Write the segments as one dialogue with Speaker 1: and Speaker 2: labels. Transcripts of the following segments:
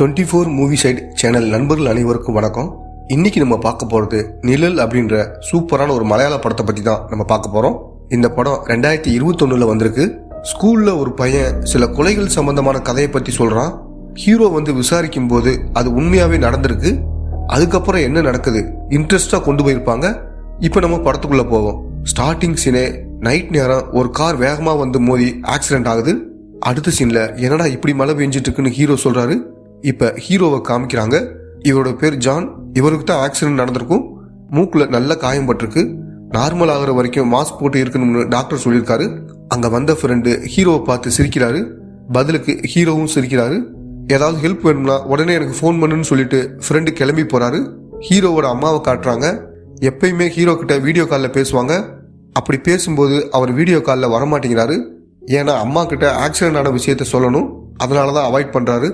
Speaker 1: 24 movie side channel நண்பர்கள் அனைவருக்கும் வணக்கம். இன்னைக்கு நம்ம பார்க்க போறது நிழல் அப்படின்ற சூப்பரான ஒரு மலையாள படத்தை பத்தி தான் நம்ம பார்க்க போறோம். இந்த படம் 2021 வந்திருக்கு. ஸ்கூல்ல ஒரு பையன் சில கொலைகள் சம்பந்தமான கதையை பத்தி சொல்றான். ஹீரோ விசாரிக்கும் போது அது உண்மையாவே நடந்திருக்கு. அதுக்கப்புறம் என்ன நடக்குது இன்ட்ரெஸ்டா கொண்டு போயிருப்பாங்க. இப்ப நம்ம படத்துக்குள்ள போவோம். ஸ்டார்டிங் சீனே நைட் நேரம் ஒரு கார் வேகமா மோதி ஆக்சிடென்ட் ஆகுது. அடுத்த சீன்ல என்னடா இப்படி மழை பெஞ்சிட்டு இருக்குன்னு ஹீரோ சொல்றாரு. இப்ப ஹீரோவை காமிக்கிறாங்க. இவரோட பேர் ஜான். இவருக்கு தான் ஆக்சிடென்ட் நடந்திருக்கும். மூக்குல நல்ல காயம் பட்டிருக்கு. நார்மல் ஆகிற வரைக்கும் மாஸ்க் போட்டு இருக்கணும்னு டாக்டர் சொல்லியிருக்காரு. அங்க வந்த ஃப்ரெண்டு ஹீரோவை பார்த்து சிரிக்கிறாரு. பதிலுக்கு ஹீரோவும் சிரிக்கிறாரு. ஏதாவது ஹெல்ப் வேணும்னா உடனே எனக்கு ஃபோன் பண்ணுன்னு சொல்லிட்டு ஃப்ரெண்டு கிளம்பி போறாரு. ஹீரோவோட அம்மாவை காட்டுறாங்க. எப்பயுமே ஹீரோ கிட்ட வீடியோ காலில் பேசுவாங்க. அப்படி பேசும்போது அவர் வீடியோ காலில் வரமாட்டேங்கிறாரு. ஏன்னா அம்மா கிட்ட ஆக்சிடென்ட் ஆன விஷயத்த சொல்லணும். அதனாலதான் அவாய்ட் பண்றாரு.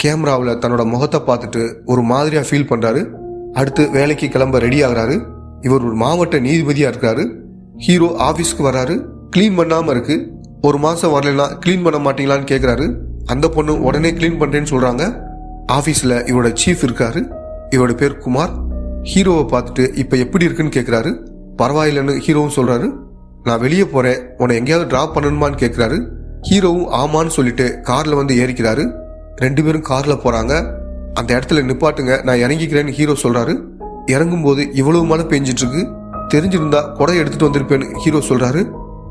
Speaker 1: கேமராவில் தன்னோட முகத்தை பார்த்துட்டு ஒரு மாதிரியா ஃபீல் பண்றாரு. அடுத்து வேலைக்கு கிளம்ப ரெடி ஆகுறாரு. இவர் ஒரு மாவட்ட நீதிபதியா இருக்காரு. ஹீரோ ஆபீஸ்க்கு வராரு. கிளீன் பண்ணாம இருக்கு. ஒரு மாசம் வரலன்னா கிளீன் பண்ண மாட்டீங்களான்னு கேக்குறாரு. அந்த பொண்ணு உடனே கிளீன் பண்றேன்னு சொல்றாங்க. ஆபீஸ்ல இவரோட சீஃப் இருக்காரு. இவரோட பேர் குமார். ஹீரோவை பார்த்துட்டு இப்ப எப்படி இருக்குன்னு கேக்குறாரு. பரவாயில்லன்னு ஹீரோவும் சொல்றாரு. நான் வெளியே போறேன், உன்னை எங்கேயாவது டிராப் பண்ணணுமான்னு கேட்கிறாரு. ஹீரோவும் ஆமான்னு சொல்லிட்டு கார்ல ஏறிக்கிறாரு. ரெண்டு பேரும் கார்ல போறாங்க. அந்த இடத்துல நிப்பாட்டுங்க, நான் இறங்கிக்கிறேன்னு ஹீரோ சொல்றாரு. இறங்கும் போது இவ்வளவு மழை பெஞ்சிட்டு இருக்கு, தெரிஞ்சிருந்தா கொடை எடுத்துட்டு வந்திருப்பேன்னு ஹீரோ சொல்றாரு.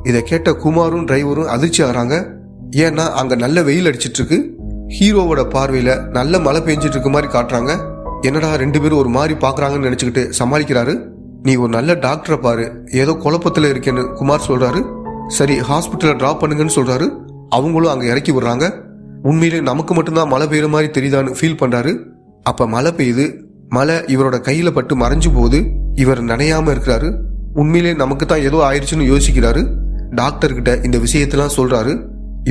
Speaker 1: இதை கேட்ட குமாரும் டிரைவரும் அதிர்ச்சி ஆகிறாங்க. ஏன்னா அங்க நல்ல வெயில் அடிச்சிட்டு இருக்கு. ஹீரோவோட பார்வையில நல்ல மழை பெஞ்சிட்டு இருக்க மாதிரி காட்டுறாங்க. என்னடா ரெண்டு பேரும் ஒரு மாதிரி பாக்குறாங்கன்னு நினைச்சுக்கிட்டு சமாளிக்கிறாரு. நீ ஒரு நல்ல டாக்டரை பாரு, ஏதோ குழப்பத்துல இருக்கேன்னு குமார் சொல்றாரு. சரி ஹாஸ்பிட்டல டிராப் பண்ணுங்கன்னு சொல்றாரு. அவங்களும் அங்க இறக்கி விடுறாங்க. உண்மையிலே நமக்கு மட்டும்தான் மழை பெய்யுற மாதிரி தெரியுதான்னு ஃபீல் பண்றாரு. அப்ப மழை பெய்யுது. மழை இவரோட கையில பட்டு மறைஞ்சு போகுது. இவர் நனையாம இருக்கிறாரு. உண்மையிலே நமக்கு தான் ஏதோ ஆயிடுச்சுன்னு யோசிக்கிறாரு. டாக்டர் கிட்ட இந்த விஷயத்தெல்லாம் சொல்றாரு.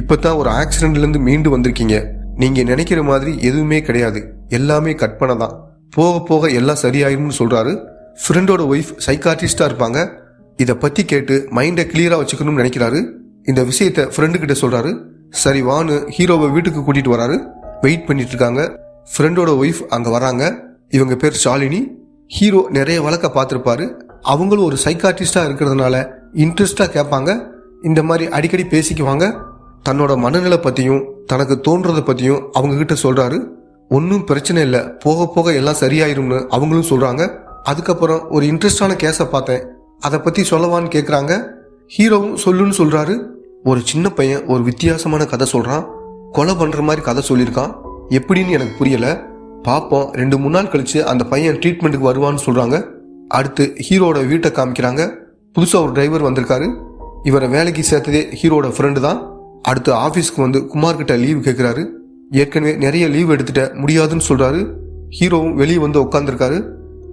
Speaker 1: இப்பதான் ஒரு ஆக்சிடென்ட்ல இருந்து மீண்டு வந்திருக்கீங்க. நீங்க நினைக்கிற மாதிரி எதுவுமே கிடையாது, எல்லாமே கற்பனை தான். போக போக எல்லாம் சரியாயிரும்னு சொல்றாரு. ஃப்ரெண்டோட ஒய்ஃப் சைக்காட்ரிஸ்டா இருப்பாங்க. இதை பத்தி கேட்டு மைண்டை கிளியரா வச்சுக்கணும்னு நினைக்கிறாரு. இந்த விஷயத்த ஃப்ரெண்டு கிட்ட சொல்றாரு. சரி வான்னு ஹீரோவை வீட்டுக்கு கூட்டிட்டு வராரு. வெயிட் பண்ணிட்டு இருக்காங்க. ஃப்ரெண்டோட ஒய்ஃப் அங்க வராங்க. இவங்க பேர் ஷாலினி. ஹீரோ நிறைய வழக்க பார்த்திருப்பாரு. அவங்களும் ஒரு சைக்காட்ரிஸ்டா இருக்கிறதுனால இன்ட்ரெஸ்டா கேட்பாங்க. இந்த மாதிரி அடிக்கடி பேசிக்குவாங்க. தன்னோட மனநிலை பத்தியும் தனக்கு தோன்றதை பத்தியும் அவங்க கிட்ட சொல்றாரு. ஒன்னும் பிரச்சனை இல்லை, போக போக எல்லாம் சரியாயிரும்னு அவங்களும் சொல்றாங்க. அதுக்கப்புறம் ஒரு இன்ட்ரெஸ்டான கேஸை பார்த்தேன், அதை பத்தி சொல்லவான்னு கேட்குறாங்க. ஹீரோவும் சொல்லுன்னு சொல்றாரு. ஒரு சின்ன பையன் ஒரு வித்தியாசமான கதை சொல்றான். கொலை பண்ற மாதிரி கதை சொல்லியிருக்கான். எப்படின்னு எனக்கு புரியல. பாப்போம், 2-3 நாள் கழிச்சு அந்த பையன் ட்ரீட்மெண்ட்டுக்கு வருவான்னு சொல்றாங்க. அடுத்து ஹீரோட வீட்டை காமிக்கிறாங்க. புதுசா ஒரு டிரைவர் வந்திருக்காரு. இவரை வேலைக்கு சேர்த்ததே ஹீரோட ஃப்ரெண்டு தான். அடுத்து ஆபீஸ்க்கு குமார் கிட்ட லீவ் கேட்கிறாரு. ஏற்கனவே நிறைய லீவ் எடுத்துட்ட, முடியாதுன்னு சொல்றாரு. ஹீரோவும் வெளியே உட்காந்துருக்காரு.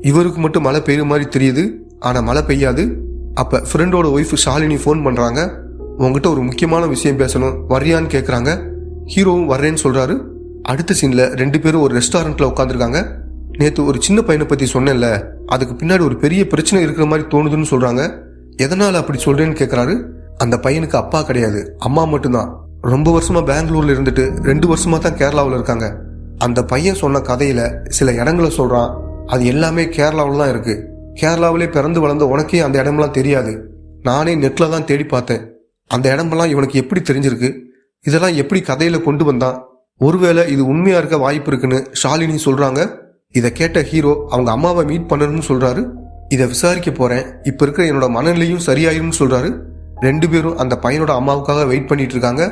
Speaker 1: இவருக்கு மட்டும் மழை பெய்யுற மாதிரி தெரியுது, ஆனா மழை பெய்யாது. அப்ப ஃப்ரெண்டோட ஒய்ஃப் ஷாலினி ஃபோன் பண்றாங்க. உங்ககிட்ட ஒரு முக்கியமான விஷயம் பேசணும், வர்றியான்னு கேக்குறாங்க. ஹீரோவும் வர்றேன்னு சொல்றாரு. அடுத்த சீன்ல ரெண்டு பேரும் ஒரு ரெஸ்டாரண்ட்ல உட்காந்துருக்காங்க. நேத்து ஒரு சின்ன பையனை பத்தி சொன்னேன்ல, அதுக்கு பின்னாடி ஒரு பெரிய பிரச்சனை இருக்கிற மாதிரி தோணுதுன்னு சொல்றாங்க. எதனால அப்படி சொல்றேன்னு கேக்குறாரு. அந்த பையனுக்கு அப்பா கிடையாது, அம்மா மட்டும்தான். ரொம்ப வருஷமா பெங்களூர்ல இருந்துட்டு 2 வருஷமா தான் கேரளாவில் இருக்காங்க. அந்த பையன் சொன்ன கதையில சில இடங்களை சொல்றான். அது எல்லாமே கேரளாவில் தான் இருக்கு. கேரளாவிலே பிறந்து வளர்ந்த உனக்கே அந்த இடமெல்லாம் தெரியாது. நானே நெட்ல தான் தேடி பார்த்தேன். அந்த இடமெல்லாம் இவனுக்கு எப்படி தெரிஞ்சிருக்கு, இதெல்லாம் எப்படி கதையில கொண்டு வந்தான், ஒருவேளை இது உண்மையா இருக்க வாய்ப்பு இருக்குன்னு ஷாலினி சொல்றாங்க. இதை கேட்ட ஹீரோ அவங்க அம்மாவை மீட் பண்ணணும்னு சொல்றாரு. இதை விசாரிக்க போறேன், இப்ப இருக்கிற என்னோட மனநிலையும் சரியாயிரும்னு சொல்றாரு. ரெண்டு பேரும் அந்த பையனோட அம்மாவுக்காக வெயிட் பண்ணிட்டு இருக்காங்க.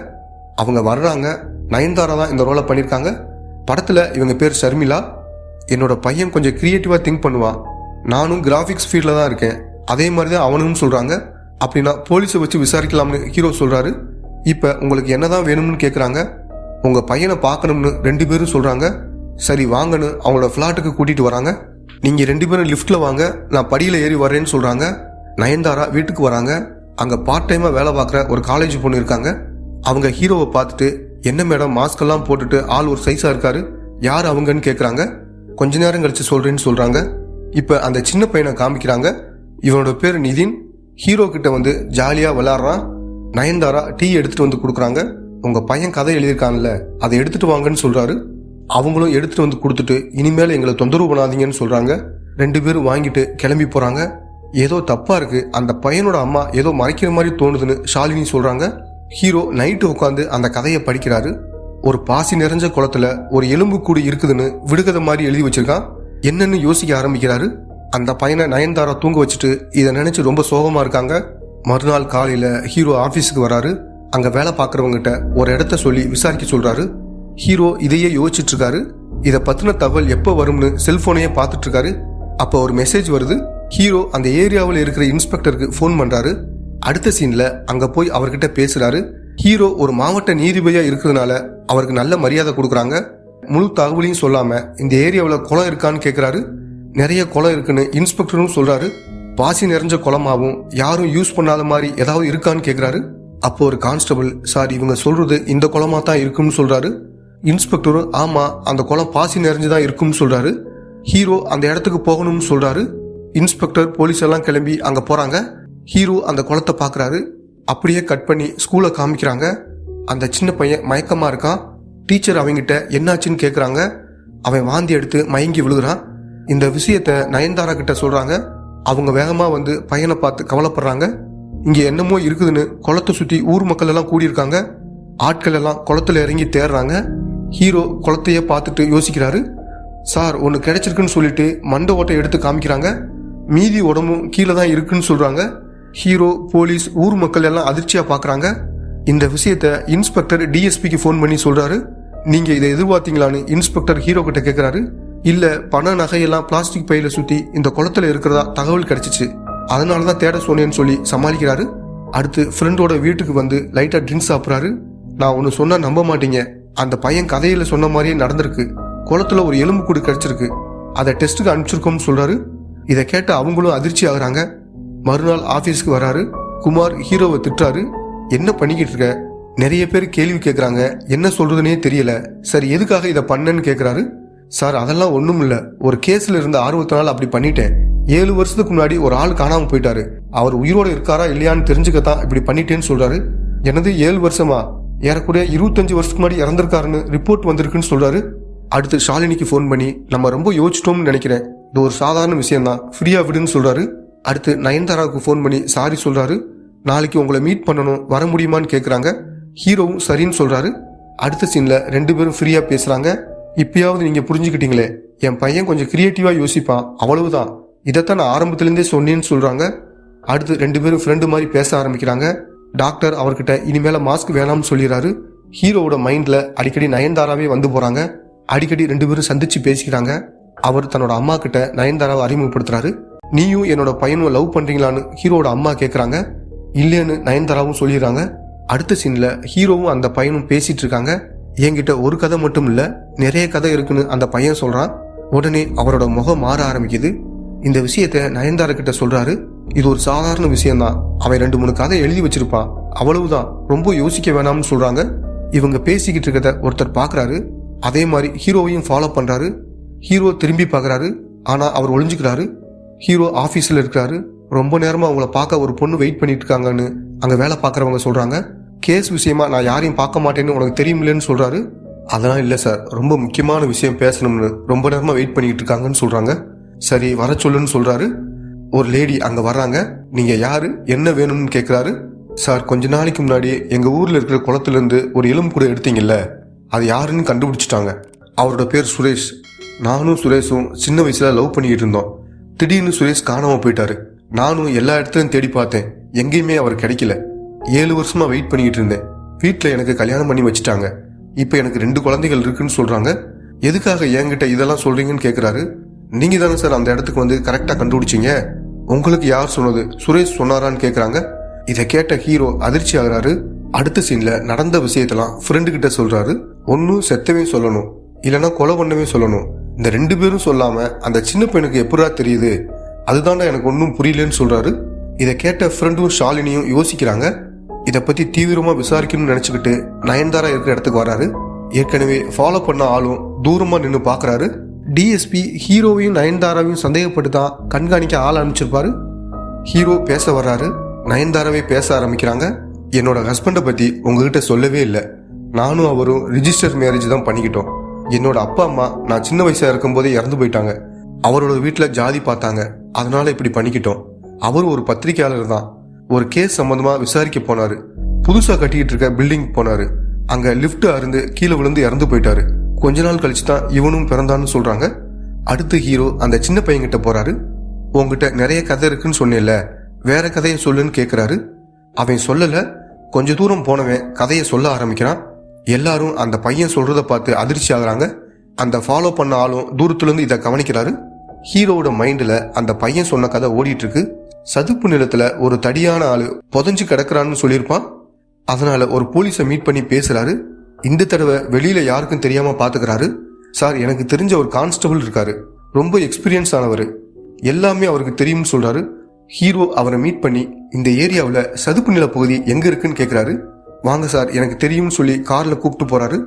Speaker 1: அவங்க வர்றாங்க. நயன்தாரா தான் இந்த ரோலை பண்ணிருக்காங்க. படத்துல இவங்க பேர் ஷர்மிளா. என்னோட பையன் கொஞ்சம் கிரியேட்டிவா திங்க் பண்ணுவான். நானும் கிராஃபிக்ஸ் ஃபீல்ட்ல தான் இருக்கேன், அதே மாதிரி தான் அவனும் சொல்றாங்க. அப்படின்னா போலீஸை வச்சு விசாரிக்கலாம்னு ஹீரோ சொல்றாரு. இப்ப உங்களுக்கு என்னதான் வேணும்னு கேக்குறாங்க. உங்க பையனை பார்க்கணும்னு ரெண்டு பேரும் சொல்றாங்க. சரி வாங்கன்னு அவங்களோட ஃபிளாட்டுக்கு கூட்டிட்டு வராங்க. நீங்க ரெண்டு பேரும் லிஃப்ட்ல வாங்க, நான் படியில ஏறி வர்றேன்னு சொல்றாங்க. நயன்தாரா வீட்டுக்கு வராங்க. அங்க பார்ட் டைமா வேலை பார்க்குற ஒரு காலேஜ் பொண்ணு இருக்காங்க. அவங்க ஹீரோவை பார்த்துட்டு, என்ன மேடம் மாஸ்க் எல்லாம் போட்டுட்டு ஆள் ஒரு சைஸா இருக்காரு, யார் அவங்கன்னு கேக்குறாங்க. கொஞ்ச நேரம் கழிச்சு சொல்றேன்னு சொல்றாங்க. இப்ப அந்த சின்ன பையனை காமிக்கிறாங்க. இவனோட பேர் நிதின். ஹீரோ கிட்ட ஜாலியா விளையாடுறான். நயன்தாரா டீ எடுத்துட்டு கொடுக்குறாங்க. உங்க பையன் கதை எழுதியிருக்கான்ல, அதை எடுத்துட்டு வாங்கன்னு சொல்றாரு. அவங்களும் எடுத்துட்டு வந்து கொடுத்துட்டு இனிமேல் எங்களை தொந்தரவு பண்ணாதீங்கன்னு சொல்றாங்க. 2 பேரும் வாங்கிட்டு கிளம்பி போறாங்க. ஏதோ தப்பா இருக்கு, அந்த பையனோட அம்மா ஏதோ மறைக்கிற மாதிரி தோணுதுன்னு ஷாலினி சொல்றாங்க. ஹீரோ நைட்டு உட்காந்து அந்த கதையை படிக்கிறாரு. ஒரு பாசி நிறைஞ்ச குளத்துல ஒரு எலும்பு கூடு இருக்குதுன்னு விடுகதை மாதிரி எழுதி வச்சிருக்கான். என்னன்னு யோசிக்க ஆரம்பிக்கிறாரு. அந்த பையனை நயன்தாரா தூங்க வச்சுட்டு இதை நினைச்சு ரொம்ப சோகமா இருக்காங்க. மறுநாள் காலையில ஹீரோ ஆபீஸுக்கு வராரு. அங்க வேலை பார்க்கறவங்கிட்ட ஒரு இடத்த சொல்லி விசாரிக்க சொல்றாரு. ஹீரோ இதையே யோசிச்சுட்டு இருக்காரு. இதை பத்தின தகவல் எப்போ வரும்னு செல்போனையே பார்த்துட்டு இருக்காரு. அப்போ ஒரு மெசேஜ் வருது. ஹீரோ அந்த ஏரியாவில் இருக்கிற இன்ஸ்பெக்டருக்கு ஃபோன் பண்றாரு. அடுத்த சீன்ல அங்க போய் அவர்கிட்ட பேசுறாரு. ஹீரோ ஒரு மாவட்ட நீதிபதியா இருக்கிறதுனால அவருக்கு நல்ல மரியாதை கொடுக்குறாங்க. முழு தகவலையும் சொல்லாம இந்த ஏரியாவில் குளம் இருக்கான்னு கேட்கிறாரு. நிறைய குளம் இருக்குன்னு இன்ஸ்பெக்டரும் சொல்றாரு. பாசி நிறைஞ்ச குளமாவும் யாரும் யூஸ் பண்ணாத மாதிரி ஏதாவது இருக்கான்னு கேட்கிறாரு. அப்போ ஒரு கான்ஸ்டபிள், சார் இவங்க சொல்றது இந்த குளமா தான் இருக்குன்னு சொல்றாரு. இன்ஸ்பெக்டரும் ஆமா அந்த குளம் பாசி நிறைஞ்சுதான் இருக்குன்னு சொல்றாரு. ஹீரோ அந்த இடத்துக்கு போகணும்னு சொல்றாரு. இன்ஸ்பெக்டர் போலீஸ் எல்லாம் கிளம்பி அங்க போறாங்க. ஹீரோ அந்த குளத்தை பாக்குறாரு. அப்படியே கட் பண்ணி ஸ்கூலை காமிக்கிறாங்க. அந்த சின்ன பையன் மயக்கமா இருக்கான். டீச்சர் அவங்கிட்ட என்னாச்சுன்னு கேக்குறாங்க. அவன் வாந்தி எடுத்து மயங்கி விழுகிறான். இந்த விஷயத்த நயன்தாரா கிட்ட சொல்றாங்க. அவங்க வேகமா வந்து பையனை பார்த்து கவலைப்படுறாங்க. இங்க என்னமோ இருக்குதுன்னு குளத்தை சுத்தி ஊர் மக்கள் எல்லாம் கூடியிருக்காங்க. ஆட்கள் எல்லாம் குளத்துல இறங்கி தேடுறாங்க. ஹீரோ குளத்தையே பார்த்துட்டு யோசிக்கிறாரு. சார் ஒன்று கிடைச்சிருக்குன்னு சொல்லிட்டு மண்டை ஓட்டை எடுத்து காமிக்கிறாங்க. மீதி உடம்பும் கீழே தான் இருக்குன்னு சொல்றாங்க. ஹீரோ, போலீஸ், ஊர் மக்கள் எல்லாம் அதிர்ச்சியா பாக்குறாங்க. இந்த விஷயத்த இன்ஸ்பெக்டர் டிஎஸ்பிக்கு ஃபோன் பண்ணி சொல்றாரு. நீங்க இதை எதிர்பார்த்தீங்களான்னு இன்ஸ்பெக்டர் ஹீரோ கிட்ட கேட்கிறாரு. இல்ல, பண நகையெல்லாம் பிளாஸ்டிக் பையில சுத்தி இந்த குளத்துல இருக்கிறதா தகவல் கிடைச்சிச்சு, அதனாலதான் தேட சொன்னேன்னு சொல்லி சமாளிக்கிறாரு. அடுத்து ஃப்ரெண்டோட வீட்டுக்கு வந்து லைட்டா ட்ரிங்க்ஸ் சாப்பிட்றாரு. நான் ஒன்று சொன்னா நம்ப மாட்டீங்க, அந்த பையன் கதையில சொன்ன மாதிரியே நடந்திருக்கு. குளத்துல ஒரு எலும்பு கூடு கிடைச்சிருக்கு, அதை டெஸ்ட்டுக்கு அனுப்பிச்சிருக்கோம்னு சொல்றாரு. இதை கேட்ட அவங்களும் அதிர்ச்சி ஆகுறாங்க. மறுநாள் ஆபீஸ்க்கு வராரு. குமார் ஹீரோவை திட்டுறாரு. என்ன பண்ணிக்கிட்டு இருக்க? நிறைய பேர் கேள்வி கேட்கறாங்க, என்ன சொல்றதுன்னே தெரியல. சரி எதுக்காக இதை பண்ணேன்னு கேட்கிறாரு. சார் அதெல்லாம் ஒண்ணும் இல்ல, ஒரு கேஸ்ல இருந்த ஆர்வத்தினால அப்படி பண்ணிட்டேன். 7 வருஷத்துக்கு முன்னாடி ஒரு ஆள் காணாம போயிட்டாரு, அவர் உயிரோட இருக்காரா இல்லையான்னு தெரிஞ்சுக்கத்தான் இப்படி பண்ணிட்டேன்னு சொல்றாரு. எனது 7 வருஷமா? ஏறக்குறைய 25 வருஷத்துக்கு முன்னாடி இறந்திருக்காருன்னு ரிப்போர்ட் வந்திருக்குன்னு சொல்றாரு. அடுத்து ஷாலினிக்கு ஃபோன் பண்ணி, நம்ம ரொம்ப யோசிச்சிட்டோம்னு நினைக்கிறேன், இது ஒரு சாதாரண விஷயம் தான், ஃப்ரீயா விடுன்னு சொல்றாரு. அடுத்து நயன்தாராவுக்கு ஃபோன் பண்ணி சாரி சொல்றாரு. நாளைக்கு உங்களை மீட் பண்ணணும், வர முடியுமான்னு கேட்குறாங்க. ஹீரோவும் சரின்னு சொல்றாரு. அடுத்த சீன்ல 2 பேரும் ஃப்ரீயா பேசுறாங்க. இப்பயாவது நீங்க புரிஞ்சுக்கிட்டீங்களே, என் பையன் கொஞ்சம் கிரியேட்டிவா யோசிப்பான், அவ்வளவுதான், இதைத்தான் நான் ஆரம்பத்திலேருந்தே சொன்னேன்னு சொல்றாங்க. அடுத்து 2 பேரும் ஃப்ரெண்டு மாதிரி பேச ஆரம்பிக்கிறாங்க. டாக்டர் அவர்கிட்ட இனிமேல மாஸ்க் வேணாம்னு சொல்லிடுறாரு. ஹீரோவோட மைண்ட்ல அடிக்கடி நயன்தாராவே வந்து போறாங்க. அடிக்கடி 2 பேரும் சந்திச்சு பேசிக்கிறாங்க. அவர் தன்னோட அம்மா கிட்ட நயன்தாராவை அறிமுகப்படுத்துறாரு. நீயும் என்னோட பையனும் லவ் பண்றீங்களான்னு ஹீரோட அம்மா கேட்கறாங்க. இல்லைன்னு நயன்தாராவும் சொல்லிடுறாங்க. அடுத்த சீன்ல ஹீரோவும் அந்த பையனும் பேசிட்டு இருக்காங்க. என்கிட்ட ஒரு கதை மட்டும் இல்ல, நிறைய கதை இருக்குன்னு அந்த பையன் சொல்றான். உடனே அவரோட முகம் மாற ஆரம்பிக்குது. இந்த விஷயத்த நயன்தாரா கிட்ட சொல்றாரு. இது ஒரு சாதாரண விஷயம்தான், அவன் 2-3 கதை எழுதி வச்சிருப்பான், அவ்வளவுதான், ரொம்ப யோசிக்க வேணாம்னு சொல்றாங்க. இவங்க பேசிக்கிட்டு இருக்கத ஒருத்தர் பாக்குறாரு. அதே மாதிரி ஹீரோவையும் ஃபாலோ பண்றாரு. ஹீரோ திரும்பி பாக்குறாரு, ஆனா அவர் ஒளிஞ்சுக்கிறாரு. ஹீரோ ஆபீஸ்ல இருக்கிறாரு. ரொம்ப நேரமா அவங்கள பார்க்க ஒரு பொண்ணு வெயிட் பண்ணிட்டு இருக்காங்கன்னு அங்க வேலை பார்க்கறவங்க சொல்றாங்க. கேஸ் விஷயமா நான் யாரையும் பார்க்க மாட்டேன்னு உனக்கு தெரியுமில்லன்னு சொல்றாரு. அதெல்லாம் இல்ல சார், ரொம்ப முக்கியமான விஷயம் பேசணும்னு ரொம்ப நேரமா வெயிட் பண்ணிட்டு இருக்காங்கன்னு சொல்றாங்க. சரி வர சொல்லுன்னு சொல்றாரு. ஒரு லேடி அங்க வர்றாங்க. நீங்க யாரு, என்ன வேணும்னு கேக்குறாரு. சார் கொஞ்ச நாளைக்கு முன்னாடி எங்க ஊர்ல இருக்கிற குளத்துல இருந்து ஒரு எலும்பு கூட எடுத்தீங்கல்ல, அது யாருன்னு கண்டுபிடிச்சிட்டாங்க. அவரோட பேர் சுரேஷ். நானும் சுரேஷும் சின்ன வயசுல லவ் பண்ணிக்கிட்டு இருந்தோம். திடீர்னு சுரேஷ் காணாம போயிட்டாரு. நானும் எல்லா இடத்துலையும் தேடி பார்த்தேன், எங்கேயுமே அவர் கிடைக்கல. 7 வருஷமா வெயிட் பண்ணிக்கிட்டு இருந்தேன். வீட்டில் எனக்கு கல்யாணம் பண்ணி வச்சுட்டாங்க. இப்போ எனக்கு 2 குழந்தைகள் இருக்குன்னு சொல்றாங்க. எதுக்காக என்கிட்ட இதெல்லாம் சொல்றீங்கன்னு கேட்குறாரு. நீங்க தானே சார் அந்த இடத்துக்கு வந்து கரெக்டா கண்டுபிடிச்சிங்க, உங்களுக்கு யார் சொன்னது, சுரேஷ் சொன்னாரான்னு கேட்குறாங்க. இதை கேட்ட ஹீரோ அதிர்ச்சி ஆகுறாரு. அடுத்த சீன்ல நடந்த விஷயத்தெல்லாம் ஃப்ரெண்டு கிட்ட சொல்றாரு. ஒன்னும் செத்தவே சொல்லணும், இல்லைன்னா கொலை பண்ணவே சொல்லணும். இந்த 2 பேரும் சொல்லாம அந்த சின்ன பையனுக்கு எப்படா தெரியுது, அதுதான்டா எனக்கு ஒன்றும் புரியலன்னு சொல்றாரு. இதை கேட்ட ஃப்ரெண்டும் ஷாலினியும் யோசிக்கிறாங்க. இதை பத்தி தீவிரமா விசாரிக்கணும்னு நினைச்சுக்கிட்டு நயன்தாரா இருக்கிற இடத்துக்கு வராரு. ஏற்கனவே ஃபாலோ பண்ண ஆளும் தூரமா நின்று பாக்குறாரு. டிஎஸ்பி ஹீரோவையும் நயன்தாராவையும் சந்தேகப்பட்டு தான் கண்காணிக்க ஆள் அனுப்பிச்சிருப்பாரு. ஹீரோ பேச வர்றாரு. நயன்தாராவே பேச ஆரம்பிக்கிறாங்க. என்னோட ஹஸ்பண்டை பத்தி உங்ககிட்ட சொல்லவே இல்லை, நானும் அவரும் ரிஜிஸ்டர் மேரேஜ் தான் பண்ணிக்கிட்டோம். என்னோட அப்பா அம்மா நான் சின்ன வயசா இருக்கும்போதே இறந்து போயிட்டாங்க. அவரோட வீட்டில் ஜாதி பார்த்தாங்க, அதனால இப்படி பண்ணிக்கிட்டோம். அவர் ஒரு பத்திரிகையாளர் தான். ஒரு கேஸ் சம்பந்தமா விசாரிக்க போனாரு. புதுசா கட்டிக்கிட்டு இருக்க பில்டிங் போனாரு. அங்க லிப்ட் அருந்து கீழே விழுந்து இறந்து போயிட்டாரு. கொஞ்ச நாள் கழிச்சு தான் இவனும் பிறந்தான்னு சொல்றாங்க. அடுத்து ஹீரோ அந்த சின்ன பையன்கிட்ட போறாரு. உங்ககிட்ட நிறைய கதை இருக்குன்னு சொன்னேன்ல, வேற கதையை சொல்லுன்னு கேட்கிறாரு. அவன் சொல்லல. கொஞ்ச தூரம் போனவன் கதையை சொல்ல ஆரம்பிக்கிறான். எல்லாரும் அந்த பையன் சொல்றத பார்த்து அதிர்ச்சி ஆகுறாங்க. அந்த ஃபாலோ பண்ண ஆளும் தூரத்துல இருந்து இதை கவனிக்கிறாரு. ஹீரோவோட மைண்ட்ல அந்த பையன் சொன்ன கதை ஓடிட்டு இருக்கு. சதுப்பு நிலத்துல ஒரு தடியான ஆளு புதஞ்சு கிடக்குறான்னு சொல்லியிருப்பான். அதனால ஒரு போலீஸை மீட் பண்ணி பேசுறாரு. இந்த தடவை வெளியில யாருக்கும் தெரியாம பாத்துக்கிறாரு. சார், எனக்கு தெரிஞ்ச ஒரு கான்ஸ்டபிள் இருக்காரு, ரொம்ப எக்ஸ்பீரியன்ஸ் ஆனவர், எல்லாமே அவருக்கு தெரியும்னு சொல்றாரு. ஹீரோ அவரை மீட் பண்ணி இந்த ஏரியாவில் சதுப்பு நில பகுதி எங்க இருக்குன்னு கேட்கிறாரு. வாங்க சார், எனக்கு தெரியும்னு சொல்லி கார்ல கூப்பிட்டு போறாரு.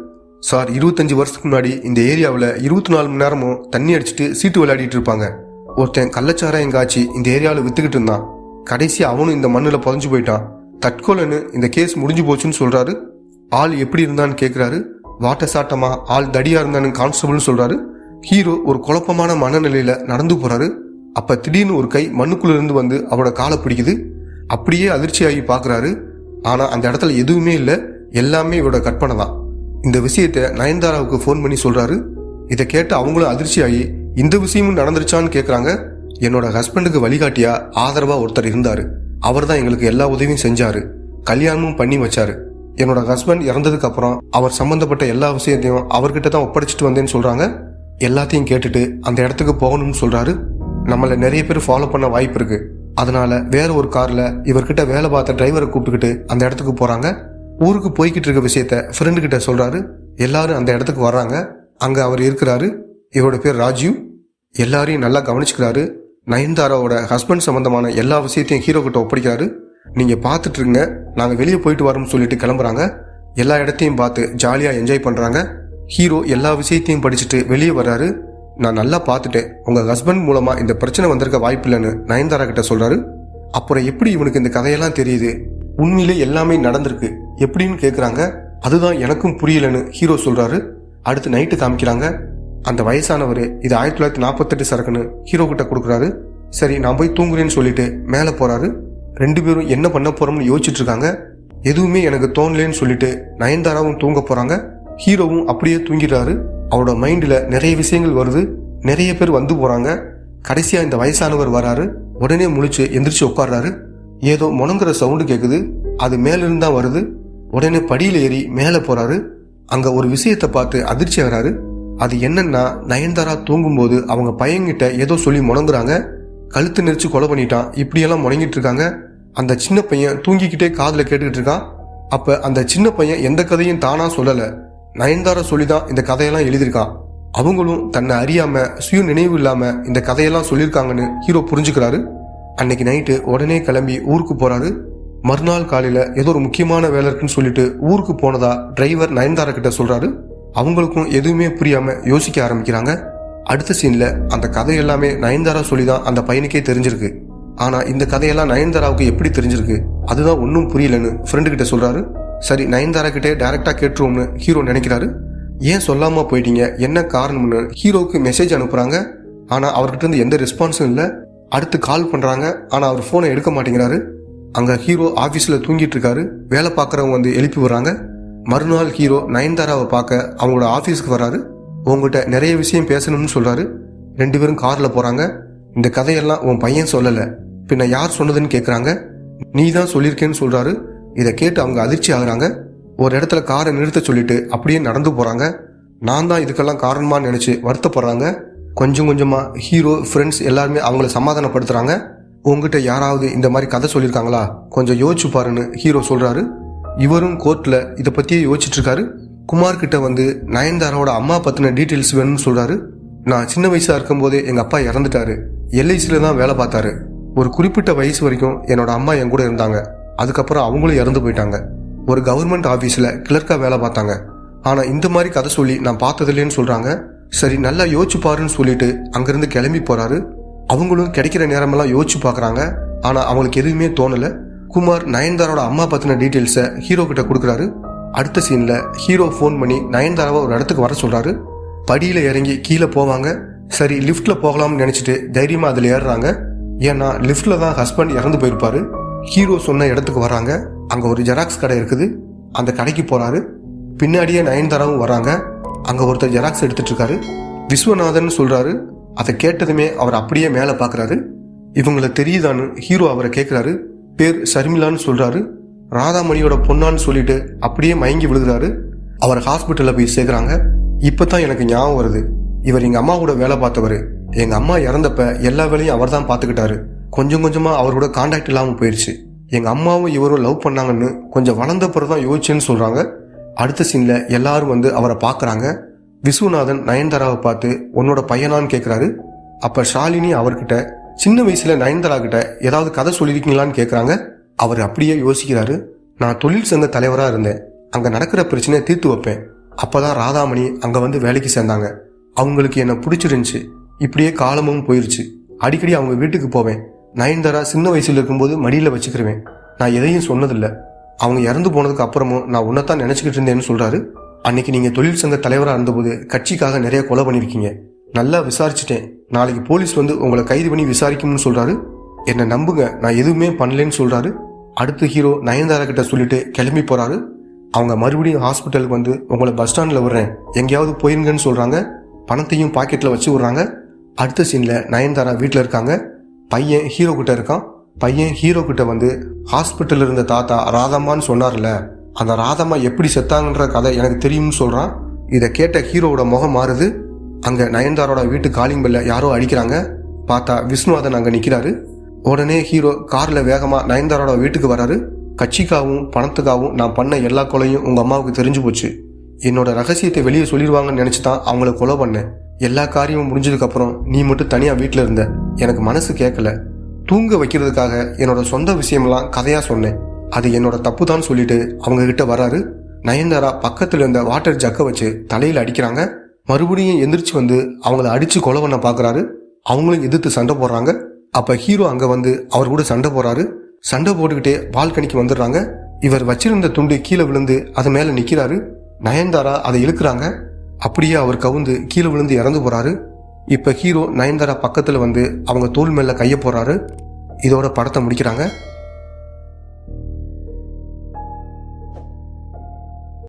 Speaker 1: சார், 25 வருஷத்துக்கு முன்னாடி இந்த ஏரியாவில் 24 மணி நேரமும் தண்ணி அடிச்சுட்டு சீட்டு விளையாடிட்டு இருப்பாங்க. ஒருத்தன் கள்ளச்சாராயம் காய்ச்சி இந்த ஏரியாவில் வித்துக்கிட்டு இருந்தான். கடைசி அவனும் இந்த மண்ணில் புதஞ்சு போயிட்டான். தற்கொலைன்னு இந்த கேஸ் முடிஞ்சு போச்சுன்னு சொல்றாரு. ஆள் எப்படி இருந்தான்னு கேட்கிறாரு. வாட்ட சாட்டமா ஆள் தடியா இருந்தான்னு கான்ஸ்டபிள்னு சொல்றாரு. ஹீரோ ஒரு குழப்பமான மனநிலையில நடந்து போறாரு. அப்ப திடீர்னு ஒரு கை மண்ணுக்குள்ள இருந்து வந்து அவரோட காலை பிடிக்குது. அப்படியே அதிர்ச்சியாகி பாக்குறாரு. ஆனா அந்த இடத்துல எதுவுமே இல்லை, எல்லாமே இவரோட கற்பனை தான். இந்த விஷயத்த நயன்தாராவுக்கு ஃபோன் பண்ணி சொல்றாரு. இதை கேட்டு அவங்களும் அதிர்ச்சியாகி இந்த விஷயமும் நடந்துருச்சான்னு கேட்குறாங்க. என்னோட ஹஸ்பண்டுக்கு வழிகாட்டியா ஆதரவா ஒருத்தர் இருந்தாரு. அவர் தான் எங்களுக்கு எல்லா உதவியும் செஞ்சாரு, கல்யாணமும் பண்ணி வச்சாரு. என்னோட ஹஸ்பண்ட் இறந்ததுக்கு அப்புறம் அவர் சம்பந்தப்பட்ட எல்லா விஷயத்தையும் அவர்கிட்ட தான் ஒப்படைச்சிட்டு வந்தேன்னு சொல்றாங்க. எல்லாத்தையும் கேட்டுட்டு அந்த இடத்துக்கு போகணும்னு சொல்றாரு. நம்மள நிறைய பேர் ஃபாலோ பண்ண வாய்ப்பு இருக்கு, அதனால வேற ஒரு கார்ல இவர்கிட்ட வேலை பார்த்த டிரைவரை கூப்பிட்டுக்கிட்டு அந்த இடத்துக்கு போறாங்க. ஊருக்கு போய்கிட்டு இருக்க விஷயத்த ஃப்ரெண்டு கிட்ட சொல்றாரு. எல்லாரும் அந்த இடத்துக்கு வர்றாங்க. அங்க அவர் இருக்கிறாரு. இவரோட பேர் ராஜீவ். எல்லாரையும் நல்லா கவனிச்சுக்கிறாரு. நயன்தாராவோட ஹஸ்பண்ட் சம்பந்தமான எல்லா விஷயத்தையும் ஹீரோ கிட்ட ஒப்படைக்கிறாரு. நீங்க பாத்துட்டு இருங்க, நாங்க வெளியே போயிட்டு வரோம்னு சொல்லிட்டு கிளம்புறாங்க. எல்லா இடத்தையும் பார்த்து ஜாலியா என்ஜாய் பண்றாங்க. ஹீரோ எல்லா விஷயத்தையும் படிச்சுட்டு வெளியே வர்றாரு. நான் நல்லா பார்த்துட்டேன், உங்க ஹஸ்பண்ட் மூலமா இந்த பிரச்சனை வந்திருக்க வாய்ப்பு இல்லைன்னு நயன்தாரா கிட்ட சொல்றாரு. அப்புறம் எப்படி இவனுக்கு இந்த கதையெல்லாம் தெரியுது, உண்மையிலே எல்லாமே நடந்திருக்கு எப்படின்னு கேக்குறாங்க. அதுதான் எனக்கும் புரியலன்னு ஹீரோ சொல்றாரு. அடுத்து நைட்டு காமிக்கிறாங்க. அந்த வயசானவர் இது 1948 சரக்குன்னு ஹீரோ கிட்ட கொடுக்குறாரு. சரி, நான் போய் தூங்குறேன்னு சொல்லிட்டு மேலே போறாரு. 2 பேரும் என்ன பண்ண போறோம்னு யோசிச்சுட்டு இருக்காங்க. எதுவுமே எனக்கு தோணலேன்னு சொல்லிட்டு நயன்தாராவும் தூங்க போறாங்க. ஹீரோவும் அப்படியே தூங்கிடுறாரு. அவரோட மைண்ட்ல நிறைய விஷயங்கள் வருது. நிறைய பேர் வந்து போறாங்க. கடைசியா இந்த வயசானவர் வராரு. உடனே முழிச்சு எந்திரிச்சு உட்கார்றாரு. ஏதோ முணங்குற சவுண்டு கேக்குது. அது மேல இருந்தா வருது. உடனே படியில ஏறி மேலே போறாரு. அங்க ஒரு விஷயத்தை பார்த்து அதிர்ச்சி ஆகிறாரு. அது என்னன்னா, நயன்தாரா தூங்கும்போது அவங்க பையன்கிட்ட ஏதோ சொல்லி முணங்குறாங்க. கழுத்து நெரிச்சு கொலை பண்ணிட்டான் இப்படியெல்லாம் முணங்கிட்டு இருக்காங்க. அந்த சின்ன பையன் தூங்கிக்கிட்டே காதுல கேட்டுக்கிட்டு இருக்கான். அப்ப அந்த சின்ன பையன் எந்த கதையும் தானா சொல்லல, நயன்தாரா சொல்லிதான் இந்த கதையெல்லாம் எழுதியிருக்கான். அவங்களும் தன்னை அறியாம சுய நினைவு இல்லாம இந்த கதையெல்லாம் சொல்லியிருக்காங்கன்னு ஹீரோ புரிஞ்சுக்கிறாரு. அன்னைக்கு நைட்டு உடனே கிளம்பி ஊருக்கு போறாரு. மறுநாள் காலையில ஏதோ ஒரு முக்கியமான வேலை இருக்குன்னு சொல்லிட்டு ஊருக்கு போனதா டிரைவர் நயன்தாரா கிட்ட சொல்றாரு. அவங்களுக்கும் எதுவுமே புரியாம யோசிக்க ஆரம்பிக்கிறாங்க. அடுத்த சீன்ல அந்த கதை எல்லாமே நயன்தாரா சொல்லிதான் அந்த பையனுக்கே தெரிஞ்சிருக்கு. ஆனா இந்த கதையெல்லாம் நயன்தாராவுக்கு எப்படி தெரிஞ்சிருக்கு, அதுதான் ஒன்னும் புரியலன்னு ஃப்ரெண்டு கிட்ட சொல்றாரு. சரி, நயன்தாரா கிட்டே டைரக்டா கேட்டுருவோம்னு ஹீரோ நினைக்கிறாரு. ஏன் சொல்லாம போயிட்டீங்க, என்ன காரணம்னு ஹீரோவுக்கு மெசேஜ் அனுப்புறாங்க. ஆனா அவர்கிட்ட இருந்து எந்த ரெஸ்பான்ஸும் இல்லை. அடுத்து கால் பண்றாங்க. ஆனா அவர் போனை எடுக்க மாட்டேங்கிறாரு. அங்க ஹீரோ ஆபீஸ்ல தூங்கிட்டு இருக்காரு. வேலை பார்க்கறவங்க வந்து எழுப்பி வர்றாங்க. மறுநாள் ஹீரோ நயன்தாராவை பார்க்க அவங்களோட ஆபீஸ்க்கு வராரு. உங்ககிட்ட நிறைய விஷயம் பேசணும்னு சொல்றாரு. 2 பேரும் கார்ல போறாங்க. இந்த கதையெல்லாம் உன் பையன் சொல்லல, பின்ன யார் சொன்னதுன்னு கேக்குறாங்க. நீ தான் சொல்லியிருக்கேன்னு சொல்றாரு. இதை கேட்டு அவங்க அதிர்ச்சி ஆகுறாங்க. ஒரு இடத்துல காரை நிறுத்த சொல்லிட்டு அப்படியே நடந்து போறாங்க. நான் தான் இதுக்கெல்லாம் காரணமா நினைச்சு வருத்தப்படுறாங்க. கொஞ்சம் கொஞ்சமா ஹீரோ ஃப்ரெண்ட்ஸ் எல்லாருமே அவங்கள சமாதானப்படுத்துறாங்க. உங்ககிட்ட யாராவது இந்த மாதிரி கதை சொல்லியிருக்காங்களா, கொஞ்சம் யோசிச்சு பாருன்னு ஹீரோ சொல்றாரு. இவரும் கோர்ட்ல இதை பத்தியே யோசிச்சுட்டு இருக்காரு. குமார் கிட்ட வந்து நயன்தாராவோட அம்மா பத்தின டீட்டெயில்ஸ் வேணும்னு சொல்றாரு. நான் சின்ன வயசா இருக்கும் போதே எங்க அப்பா இறந்துட்டாரு. LICல தான் வேலை பார்த்தாரு. ஒரு குறிப்பிட்ட வயசு வரைக்கும் என்னோட அம்மா என் கூட இருந்தாங்க. அதுக்கப்புறம் அவங்களும் இறந்து போயிட்டாங்க. ஒரு கவர்மெண்ட் ஆபீஸ்ல கிளர்க்கா வேலை பார்த்தாங்க. ஆனா இந்த மாதிரி கதை சொல்லி நான் பார்த்ததில்லைன்னு சொல்றாங்க. சரி, நல்லா யோசிச்சு பாருன்னு சொல்லிட்டு அங்கிருந்து கிளம்பி போறாரு. அவங்களும் கிடைக்கிற நேரமெல்லாம் யோசிச்சு பாக்குறாங்க. ஆனா அவங்களுக்கு எதுவுமே தோணல. குமார் நயன்தாராவோட அம்மா பத்தின டீட்டெயில்ஸை ஹீரோ கிட்ட கொடுக்குறாரு. அடுத்த சீன்ல ஹீரோ ஃபோன் பண்ணி நயன்தாராவை ஒரு இடத்துக்கு வர சொல்றாரு. படியில் இறங்கி கீழே போவாங்க. சரி லிஃப்ட்ல போகலாம்னு நினைச்சிட்டு தைரியமா அதில் ஏறுறாங்க. ஏன்னா லிஃப்ட்ல தான் ஹஸ்பண்ட் இறந்து போயிருப்பாரு. ஹீரோ சொன்ன இடத்துக்கு வராங்க. அங்க ஒரு ஜெராக்ஸ் கடை இருக்குது. அந்த கடைக்கு போறாரு. பின்னாடியே நயன்தாராவும் வராங்க. அங்க ஒருத்தர் ஜெராக்ஸ் எடுத்துட்டு இருக்காரு. விஸ்வநாதன் சொல்றாரு. அதை கேட்டதுமே அவர் அப்படியே மேலே பார்க்குறாரு. இவங்களை தெரியுதான்னு ஹீரோ அவரை கேட்குறாரு. பேர் ஷர்மிளான்னு சொல்றாரு. ராதாமணியோட பொண்ணான்னு சொல்லிட்டு அப்படியே மயங்கி விழுகிறாரு. அவர் ஹாஸ்பிட்டலில் போய் சேர்க்குறாங்க. இப்போ தான் எனக்கு ஞாபகம் வருது, இவர் எங்கள் அம்மாவோட வேலை பார்த்தவர். எங்கள் அம்மா இறந்தப்ப எல்லா வேலையும் அவர் தான் பார்த்துக்கிட்டாரு. கொஞ்சம் கொஞ்சமாக அவரோட கான்டாக்ட் இல்லாமல் போயிடுச்சு. எங்கள் அம்மாவும் இவரும் லவ் பண்ணாங்கன்னு கொஞ்சம் வளர்ந்த பிறகு தான் யோசிச்சேன்னு சொல்கிறாங்க. அடுத்த சீனில் எல்லாரும் வந்து அவரை பார்க்குறாங்க. விஸ்வநாதன் நயன்தாராவை பார்த்து உன்னோட பையனான்னு கேட்குறாரு. அப்போ ஷாலினி அவர்கிட்ட சின்ன வயசுல நயன்தாரா கிட்ட ஏதாவது கதை சொல்லியிருக்கீங்களான்னு கேட்குறாங்க. அவர் அப்படியே யோசிக்கிறாரு. நான் தொழில் சங்க தலைவராக இருந்தேன். அங்கே நடக்கிற பிரச்சனையை தீர்த்து வைப்பேன். அப்போதான் ராதாமணி அங்கே வந்து வேலைக்கு சேர்ந்தாங்க. அவங்களுக்கு என்னை பிடிச்சிருந்துச்சு. இப்படியே காலமும் போயிருச்சு. அடிக்கடி அவங்க வீட்டுக்கு போவேன். நயன்தாரா சின்ன வயசுல இருக்கும்போது மடியில் வச்சுக்கிருவேன். நான் எதையும் சொன்னதில்லை. அவங்க இறந்து போனதுக்கு அப்புறமும் நான் உன்னைத்தான் நினச்சிக்கிட்டு இருந்தேன்னு சொல்கிறாரு. அன்னைக்கு நீங்கள் தொழில் சங்க தலைவராக இருந்தபோது கட்சிக்காக நிறைய கொலை பண்ணியிருக்கீங்க. நல்லா விசாரிச்சுட்டேன். நாளைக்கு போலீஸ் வந்து உங்களை கைது பண்ணி விசாரிக்கும்னு சொல்கிறாரு. என்னை நம்புங்க, நான் எதுவுமே பண்ணலன்னு சொல்கிறாரு. அடுத்து ஹீரோ நயன்தாரா கிட்ட சொல்லிட்டு கிளம்பி போகிறாரு. அவங்க மறுபடியும் ஹாஸ்பிட்டலுக்கு வந்து உங்களை பஸ் ஸ்டாண்டில் விடுறேன், எங்கேயாவது போயிருங்கன்னு சொல்கிறாங்க. பணத்தையும் பாக்கெட்டில் வச்சு விட்றாங்க. அடுத்த சீனில் நயன்தாரா வீட்டில் இருக்காங்க. பையன் ஹீரோ கிட்ட இருக்கான். பையன் ஹீரோ கிட்ட வந்து ஹாஸ்பிட்டலில் இருந்த தாத்தா ராதம்மான்னு சொன்னார்ல, அந்த ராதம்மா எப்படி செத்தாங்கன்ற கதை எனக்கு தெரியும்னு சொல்கிறான். இதை கேட்ட ஹீரோவோட முகம் மாறுது. அங்கே நயன்தாரோட வீட்டு காலிங் பெல்ல யாரோ அடிக்கிறாங்க. பார்த்தா விஸ்வநாதன் அங்கே நிற்கிறாரு. உடனே ஹீரோ காரில் வேகமாக நயன்தாரோட வீட்டுக்கு வராரு. கட்சிக்காகவும் பணத்துக்காகவும் நான் பண்ண எல்லா கொலையும் உங்கள் அம்மாவுக்கு தெரிஞ்சு போச்சு. என்னோட ரகசியத்தை வெளியே சொல்லிடுவாங்கன்னு நினச்சி தான் அவங்கள கொலை பண்ணேன். எல்லா காரியமும் முடிஞ்சதுக்கப்புறம் நீ மட்டும் தனியாக வீட்டில் இருந்த. எனக்கு மனசு கேட்கல. தூங்க வைக்கிறதுக்காக என்னோட சொந்த விஷயமெல்லாம் கதையாக சொன்னேன். அது என்னோட தப்பு தான் சொல்லிட்டு அவங்க கிட்ட வராரு. நயன்தாரா பக்கத்தில் இருந்த வாட்டர் ஜக்கை வச்சு தலையில் அடிக்கிறாங்க. மறுபடியும் எந்திரிச்சு வந்து அவங்கள அடித்து கொலை பண்ண பார்க்குறாரு. அவங்களும் எதிர்த்து சண்டை போடுறாங்க. அப்போ ஹீரோ அங்கே வந்து அவர் கூட சண்டை போடுறாரு. சண்டை போட்டுக்கிட்டே பால்கனிக்கு வந்துடுறாங்க. இவர் வச்சிருந்த துண்டு கீழே விழுந்து அது மேலே நிற்கிறாரு. நயன்தாரா அதை இழுக்கிறாங்க. அப்படியே அவர் கவுந்து கீழே விழுந்து இறந்து போகிறாரு. இப்போ ஹீரோ நயன்தாரா பக்கத்தில் வந்து அவங்க தோள் மேலே கையை போடுறாரு. இதோட படத்தை முடிக்கிறாங்க.